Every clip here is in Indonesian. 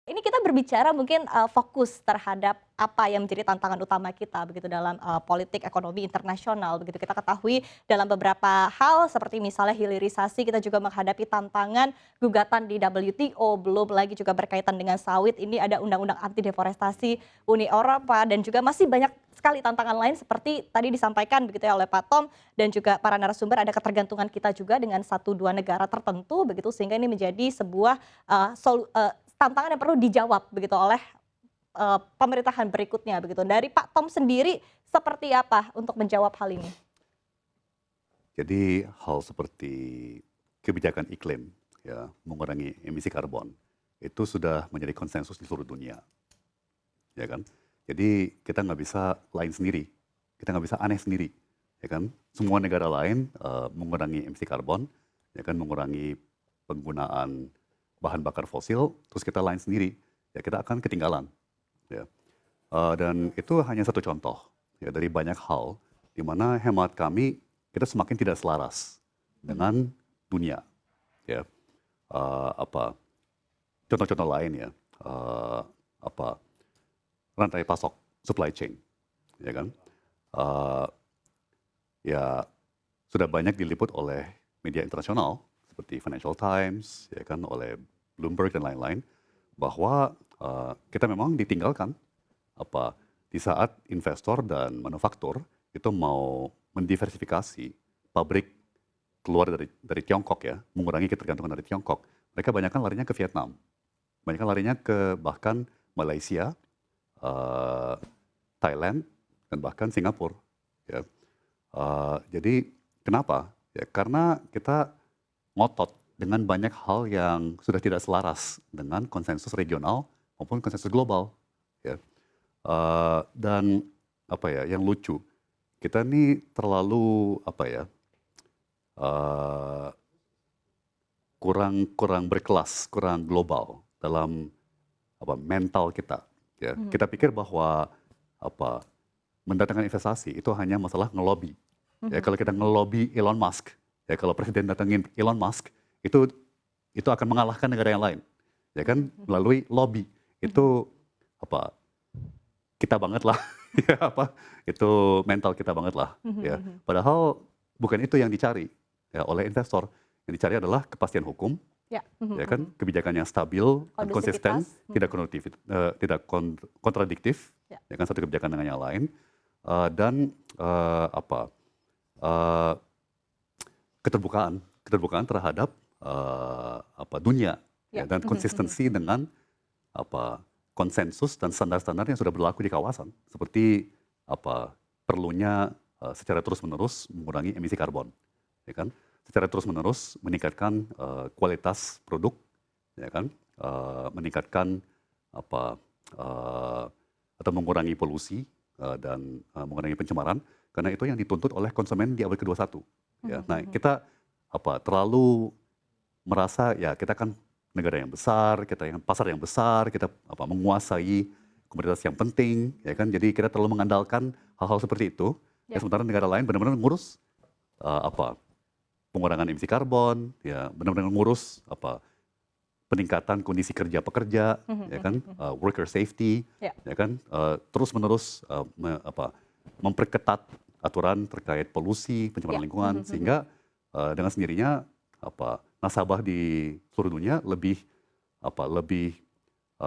Ini kita berbicara mungkin, fokus terhadap apa yang menjadi tantangan utama kita begitu dalam, politik ekonomi internasional begitu. Kita ketahui dalam beberapa hal seperti misalnya hilirisasi kita juga menghadapi tantangan gugatan di WTO, belum lagi juga berkaitan dengan sawit ini ada undang-undang anti deforestasi Uni Eropa dan juga masih banyak sekali tantangan lain seperti tadi disampaikan begitu ya oleh Pak Tom dan juga para narasumber ada ketergantungan kita juga dengan satu 2 negara tertentu begitu sehingga ini menjadi sebuah, tantangan yang perlu dijawab begitu oleh, pemerintahan berikutnya begitu. Dari Pak Tom sendiri seperti apa untuk menjawab hal ini? Jadi hal seperti kebijakan iklim, ya, mengurangi emisi karbon, itu sudah menjadi konsensus di seluruh dunia, ya kan? Jadi kita nggak bisa lain sendiri, kita nggak bisa aneh sendiri, ya kan? Semua negara lain mengurangi emisi karbon, ya kan, mengurangi penggunaan bahan bakar fosil, terus kita lain sendiri, ya kita akan ketinggalan, ya. Dan itu hanya satu contoh, ya dari banyak hal di mana hemat kami kita semakin tidak selaras dengan dunia, ya. Apa contoh-contoh lain ya, apa rantai pasok supply chain, ya kan. Eh, ya sudah banyak diliput oleh media internasional seperti Financial Times, ya kan, oleh Bloomberg dan lain-lain, bahwa kita memang ditinggalkan di saat investor dan manufaktur itu mau mendiversifikasi pabrik keluar dari Tiongkok, ya, mengurangi ketergantungan dari Tiongkok. Mereka banyak kan larinya ke Vietnam, banyak kan larinya ke bahkan Malaysia, eh, Thailand, dan bahkan Singapura. Ya. Jadi kenapa? Ya, karena kita ngotot dengan banyak hal yang sudah tidak selaras dengan konsensus regional maupun konsensus global. Ya. Dan apa ya, yang lucu, kita nih terlalu apa ya, eh, kurang kurang berkelas, kurang global dalam mental kita. Ya, Mhm, kita pikir bahwa apa mendatangkan investasi itu hanya masalah ngelobi. Ya, mhm, kalau kita ngelobi Elon Musk, ya kalau presiden datangin Elon Musk, itu itu akan mengalahkan negara yang lain, ya kan, mhm, mhm, melalui lobby. mhm, Itu apa kita banget lah, ya apa itu mental kita banget lah, mhm, ya. mhm. Padahal bukan itu yang dicari, ya, oleh investor. Yang dicari adalah kepastian hukum, Ya, mhm, ya kan, mhm. kebijakan yang stabil dan konsisten, Kondusivitas, tidak mhm, kontradiktif, ya, ya kan, satu kebijakan dengan yang lain, dan eh, keterbukaan, keterbukaan terhadap dunia, ya, ya, dan mhm, mhm, konsistensi dengan apa konsensus dan standar-standar yang sudah berlaku di kawasan, seperti apa perlunya secara terus-menerus mengurangi emisi karbon, ya kan, secara terus-menerus meningkatkan kualitas produk, ya kan, meningkatkan apa eh, atau mengurangi polusi dan mengurangi pencemaran, karena itu yang dituntut oleh konsumen di abad ke-21. Ya. mhm, Nah, mhm. kita terlalu merasa ya kita kan negara yang besar, kita yang pasar yang besar, kita menguasai komoditas yang penting, ya kan. Jadi kita terlalu mengandalkan hal-hal seperti itu. Ya, Ya, sementara negara lain benar-benar ngurus pengurangan emisi karbon, ya benar-benar ngurus peningkatan kondisi kerja pekerja, mhm, ya mhm, kan, mhm. worker safety, Ya, ya kan, terus-menerus memperketat aturan terkait polusi, ya, pencemaran lingkungan, mhm, mhm. sehingga dengan sendirinya nasabah di seluruh dunia lebih lebih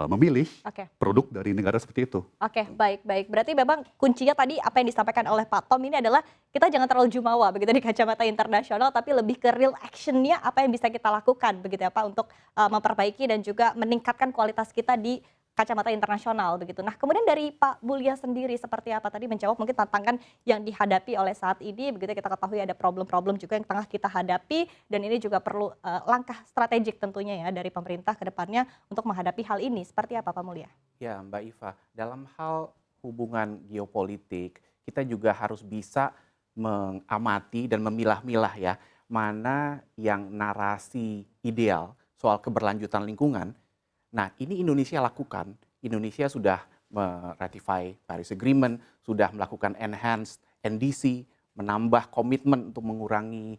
memilih Oke, produk mhm. dari negara seperti itu. Oke, baik, baik. Berarti memang kuncinya tadi apa yang disampaikan oleh Pak Tom ini adalah kita jangan terlalu jumawa begitu di kacamata internasional, tapi lebih ke real action-nya apa yang bisa kita lakukan begitu ya Pak untuk, memperbaiki dan juga meningkatkan kualitas kita di kacamata internasional begitu. Nah kemudian dari Pak Mulya sendiri seperti apa? Tadi menjawab mungkin tantangan yang dihadapi oleh saat ini begitu kita ketahui ada problem-problem juga yang tengah kita hadapi dan ini juga perlu, langkah strategik tentunya ya dari pemerintah ke depannya untuk menghadapi hal ini. Seperti apa Pak Mulya? Ya, Mbak Iva, dalam hal hubungan geopolitik, kita juga harus bisa mengamati dan memilah-milah ya, mana yang narasi ideal soal keberlanjutan lingkungan. Nah, ini Indonesia lakukan. Indonesia sudah meratify Paris Agreement, sudah melakukan enhanced NDC, menambah komitmen untuk mengurangi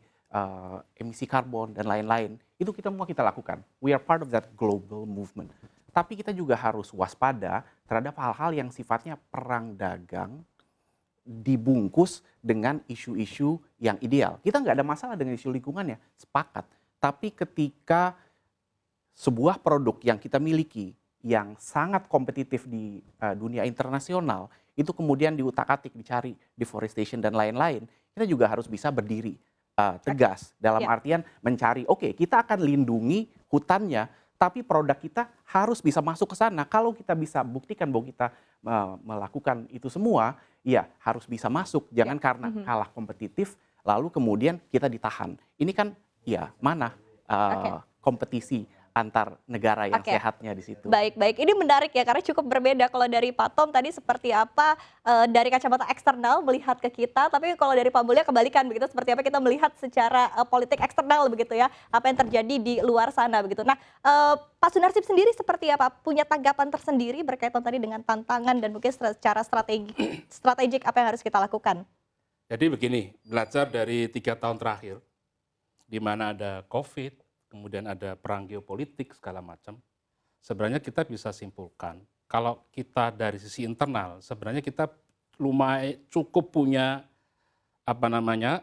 emisi karbon dan lain-lain. Itu kita semua kita lakukan. We are part of that global movement. Tapi kita juga harus waspada terhadap hal-hal yang sifatnya perang dagang dibungkus dengan isu-isu yang ideal. Kita nggak ada masalah dengan isu lingkungannya, sepakat. Tapi ketika sebuah produk yang kita miliki yang sangat kompetitif di dunia internasional, itu kemudian diutak-atik, dicari deforestation dan lain-lain, kita juga harus bisa berdiri tegas dalam artian mencari, oke, kita akan lindungi hutannya, tapi produk kita harus bisa masuk ke sana. Kalau kita bisa buktikan bahwa kita melakukan itu semua, ya harus bisa masuk. Jangan karena kalah kompetitif, lalu kemudian kita ditahan. Ini kan ya mana kompetisi antar negara yang sehatnya di situ. Baik, baik. Ini menarik ya, karena cukup berbeda. Kalau dari Pak Tom tadi seperti apa dari kacamata eksternal melihat ke kita, tapi kalau dari Pak Mulya kebalikan begitu, seperti apa kita melihat secara politik eksternal begitu ya, apa yang terjadi di luar sana begitu. Nah, Pak Sunarsieb sendiri seperti apa? Punya tanggapan tersendiri berkaitan tadi dengan tantangan dan mungkin secara strategik apa yang harus kita lakukan? Jadi begini, belajar dari 3 tahun terakhir, di mana ada COVID, kemudian ada perang geopolitik segala macam, sebenarnya kita bisa simpulkan kalau kita dari sisi internal sebenarnya kita lumayan cukup punya apa namanya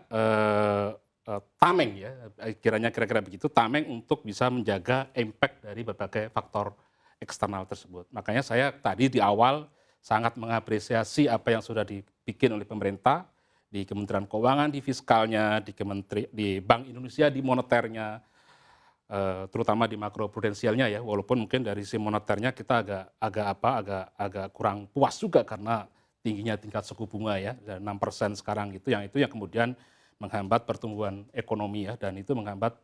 tameng ya, kira-kira begitu, tameng untuk bisa menjaga impact dari berbagai faktor eksternal tersebut. Makanya saya tadi di awal sangat mengapresiasi apa yang sudah dibikin oleh pemerintah di Kementerian Keuangan, di fiskalnya, di Bank Indonesia, di moneternya, terutama di makroprudensialnya ya, walaupun mungkin dari sisi moneternya kita agak kurang puas juga karena tingginya tingkat suku bunga ya, 6% sekarang gitu, yang kemudian menghambat pertumbuhan ekonomi ya, dan itu menghambat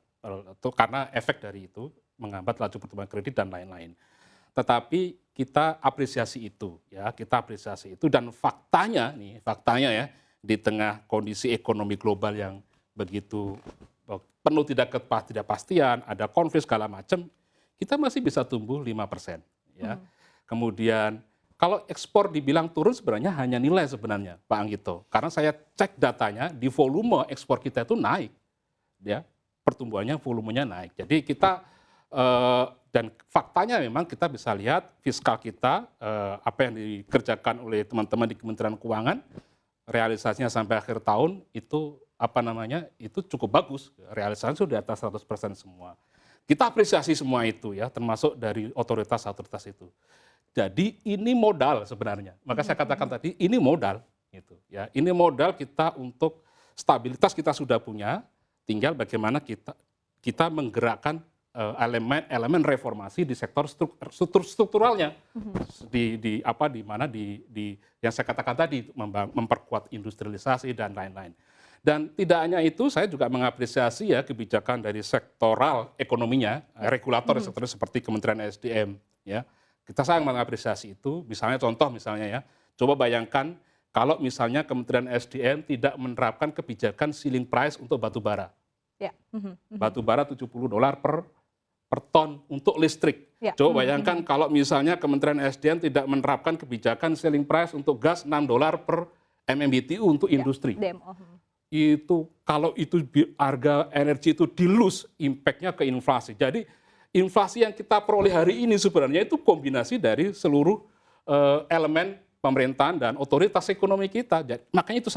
karena efek dari itu menghambat laju pertumbuhan kredit dan lain-lain. Tetapi kita apresiasi itu ya, dan faktanya ya, di tengah kondisi ekonomi global yang begitu penuh ketidakpastian, ada konflik segala macam, kita masih bisa tumbuh 5%. Ya. Kemudian kalau ekspor dibilang turun sebenarnya hanya nilai sebenarnya, Pak Anggito. Karena saya cek datanya, di volume ekspor kita itu naik. Ya, pertumbuhannya, volumenya naik. Jadi kita, dan faktanya memang kita bisa lihat fiskal kita, apa yang dikerjakan oleh teman-teman di Kementerian Keuangan, realisasinya sampai akhir tahun itu itu cukup bagus, realisasinya sudah di atas 100% semua. Kita apresiasi semua itu ya, termasuk dari otoritas-otoritas itu. Jadi ini modal sebenarnya. Maka saya katakan tadi ini modal gitu ya. Ini modal kita untuk stabilitas kita sudah punya, tinggal bagaimana kita menggerakkan elemen reformasi di sektor strukturalnya, di mana yang saya katakan tadi, memperkuat industrialisasi dan lain-lain. Dan tidak hanya itu, saya juga mengapresiasi ya kebijakan dari sektoral ekonominya, regulator sektor seperti Kementerian SDM ya. Kita sangat mengapresiasi itu. Misalnya contoh ya, coba bayangkan kalau misalnya Kementerian SDM tidak menerapkan kebijakan ceiling price untuk batu bara. Ya. Batu bara $70 per ton untuk listrik. Ya. Coba bayangkan kalau misalnya Kementerian SDM tidak menerapkan kebijakan ceiling price untuk gas $6 per MMBTU untuk industri. Itu kalau itu harga energi itu dilus, impact-nya ke inflasi. Jadi inflasi yang kita peroleh hari ini sebenarnya itu kombinasi dari seluruh elemen pemerintahan dan otoritas ekonomi kita. Makanya itu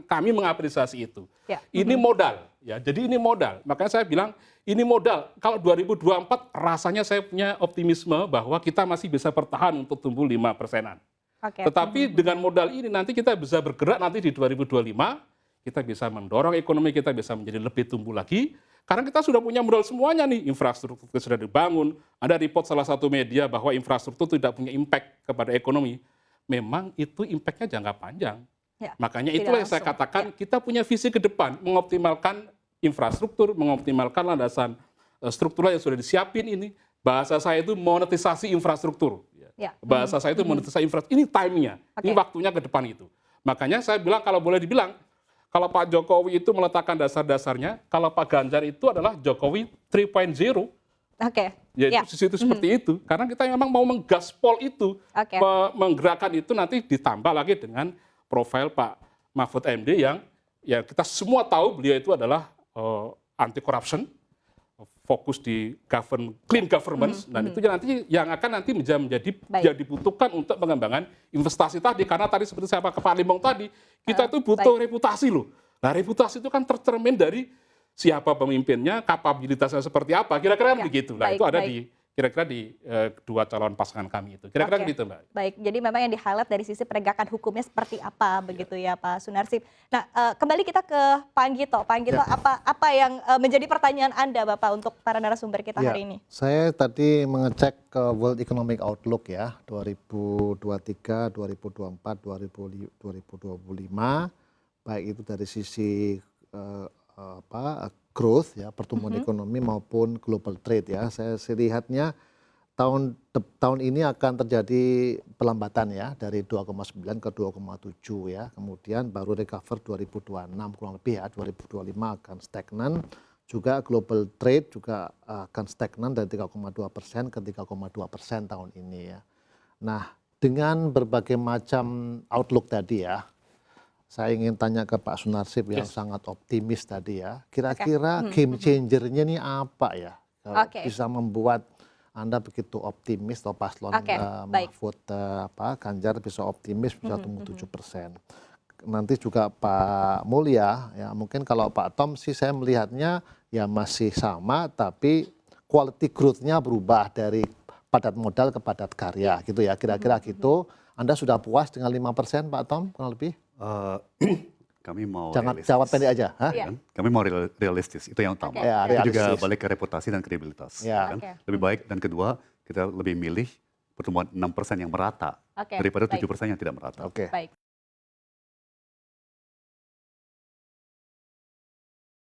kami mengapresiasi itu. Ya. Ini modal ya. Jadi ini modal. Makanya saya bilang ini modal. Kalau 2024 rasanya saya punya optimisme bahwa kita masih bisa bertahan untuk tumbuh 5%-an. Tetapi dengan modal ini nanti kita bisa bergerak nanti di 2025, kita bisa mendorong ekonomi kita bisa menjadi lebih tumbuh lagi. Karena kita sudah punya modal semuanya nih, infrastruktur sudah dibangun. Ada report salah satu media bahwa infrastruktur tidak punya impact kepada ekonomi. Memang itu impact-nya jangka panjang. Ya, makanya itulah yang saya katakan kita punya visi ke depan, mengoptimalkan infrastruktur, mengoptimalkan landasan struktural yang sudah disiapin ini. Bahasa saya itu monetisasi infrastruktur. Ya. Bahasa saya itu monetisasi infrastruktur. Ini timingnya, ini waktunya ke depan itu. Makanya saya bilang kalau boleh dibilang, kalau Pak Jokowi itu meletakkan dasar-dasarnya, kalau Pak Ganjar itu adalah Jokowi 3.0. Ya, itu seperti itu. Karena kita memang mau menggaspol itu, menggerakkan itu nanti ditambah lagi dengan profil Pak Mahfud MD yang ya kita semua tahu beliau itu adalah anti corruption, fokus di clean governance, dan itu yang akan nanti menjadi yang dibutuhkan untuk pengembangan investasi tadi. Karena tadi seperti saya ke Pak Limbong tadi, kita itu butuh reputasi loh. Nah, reputasi itu kan tercermin dari siapa pemimpinnya, kapabilitasnya seperti apa, kira-kira begitu. Nah, itu ada di kira-kira di kedua calon pasangan kami itu. Kira-kira gitu, Mbak. Baik, jadi memang yang di-highlight dari sisi penegakan hukumnya seperti apa begitu ya Pak Sunarsip. Nah, kembali kita ke Pak Anggito. Pak Anggito, apa yang menjadi pertanyaan Anda Bapak untuk para narasumber kita hari ini? Saya tadi mengecek ke World Economic Outlook ya, 2023, 2024, 2025, baik itu dari sisi growth ya, pertumbuhan ekonomi maupun global trade ya. Saya lihatnya tahun ini akan terjadi pelambatan ya, dari 2,9 ke 2,7 ya. Kemudian baru recover 2026 kurang lebih ya, 2025 akan stagnan. Juga global trade juga akan stagnan dari 3,2% ke 3,2% tahun ini ya. Nah, dengan berbagai macam outlook tadi ya, saya ingin tanya ke Pak Sunarsip yang sangat optimis tadi ya. Kira-kira game changernya ini apa ya? Bisa membuat Anda begitu optimis atau paslon Mahfud Ganjar bisa optimis bisa tumbuh 7%. Nanti juga Pak Mulya ya, mungkin kalau Pak Tom sih saya melihatnya ya masih sama, tapi quality growth-nya berubah dari padat modal ke padat karya gitu ya. Kira-kira gitu. Anda sudah puas dengan 5% Pak Tom kurang lebih? Kami mau jangan realistis. jawab pendek aja. Kami mau realistis, itu yang utama. Itu juga balik ke reputasi dan kredibilitas. Kan? Lebih baik, dan kedua kita lebih milih pertumbuhan 6% yang merata daripada 7% yang tidak merata. Baik.